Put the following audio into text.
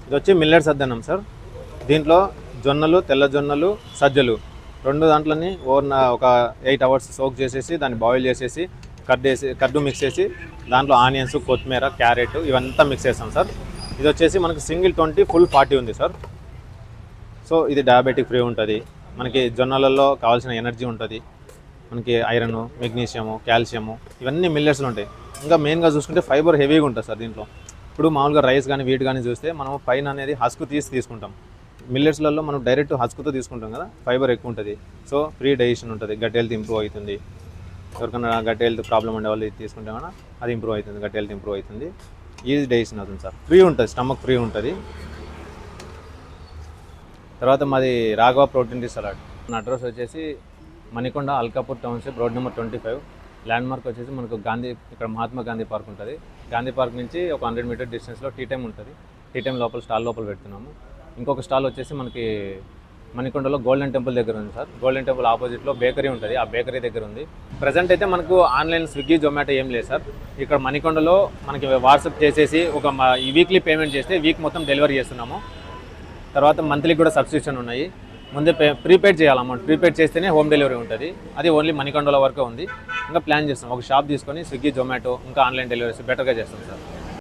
ఇది వచ్చి millets అద్దనం sir. దీంట్లో జొన్నలు, తెల్ల జొన్నలు, సజ్జలు రెండు దాంట్లోని ఒక 8 అవర్స్ సోక్ చేసేసి దాన్ని బాయిల్ చేసేసి కడ్డు మిక్స్ చేసి దాంట్లో ఆనియన్స్, కొత్తిమీర, క్యారెట్ ఇవంతా మిక్స్ చేస్తాం సార్. ఇది వచ్చేసి మనకి సింగిల్ 20 ఫుల్ 40 ఉంది సార్. సో ఇది డయాబెటిక్ ఫ్రీ ఉంటుంది. మనకి జొన్నలలో కావాల్సిన ఎనర్జీ ఉంటుంది. మనకి ఐరన్, మెగ్నీషియము, కాల్షియము ఇవన్నీ మిల్లెట్స్లో ఉంటాయి. ఇంకా మెయిన్గా చూసుకుంటే ఫైబర్ హెవీగా ఉంటుంది సార్ దీంట్లో. ఇప్పుడు మామూలుగా రైస్ కానీ వీట్ కానీ చూస్తే మనం పైన అనేది హస్క్ తీసుకుంటాం. మిల్లెట్స్లలో మనం డైరెక్ట్ హస్క్తో తీసుకుంటాం కదా, ఫైబర్ ఎక్కువ ఉంటుంది. సో ఫ్రీ డైజెషన్ ఉంటుంది, గట్ హెల్త్ ఇంప్రూవ్ అవుతుంది. ఎవరికైనా గట్ హెల్త్ ప్రాబ్లం ఉండే వాళ్ళు ఇది తీసుకుంటే కన్నా అది ఇంప్రూవ్ అవుతుంది, గట్ హెల్త్ ఇంప్రూవ్ అవుతుంది, ఈజీ డైజెషన్ అవుతుంది సార్. ఫ్రీ ఉంటుంది, స్టమక్ ఫ్రీ ఉంటుంది. తర్వాత మాది రాఘవ ప్రోటీన్ టీ సలాడ్. మన అడ్రస్ వచ్చేసి Manikonda, Alkapur township, road number 25. Land mark వచ్చేసి మనకు ఇక్కడ మహాత్మా గాంధీ పార్క్ ఉంటుంది. గాంధీ పార్క్ నుంచి ఒక 100 మీటర్ డిస్టెన్స్లో టీ టైమ్ ఉంటుంది. టీ టైమ్ లోపల స్టాల్ లోపల పెడుతున్నాము. ఇంకొక స్టాల్ వచ్చేసి మనకి మణికొండలో గోల్డెన్ టెంపుల్ దగ్గర ఉంది సార్. గోల్డెన్ టెంపుల్ ఆపోజిట్లో బేకరీ ఉంటుంది, ఆ బేకరీ దగ్గర ఉంది. ప్రజెంట్ అయితే మనకు ఆన్లైన్ స్విగ్గీ, జొమాటో ఏం లేదు సార్. ఇక్కడ మణికొండలో మనకి వాట్సాప్ చేసేసి ఈ వీక్లీ పేమెంట్ చేస్తే వీక్ మొత్తం డెలివరీ చేస్తున్నాము. తర్వాత మంత్లీ కూడా సబ్స్క్రిప్షన్ ఉన్నాయి. ముందే ప్రీపేడ్ చేయాలి, అమౌంట్ ప్రీపేడ్ చేస్తేనే హోమ్ డెలివరీ ఉంటుంది. అది ఓన్లీ మణికొండలో వరకు ఉంది. ఇంకా ప్లాన్ చేస్తాం, ఒక షాప్ తీసుకొని స్విగ్గీ, జొమాటో ఇంకా ఆన్లైన్ డెలివరీస్ బెటర్గా చేస్తాం సార్.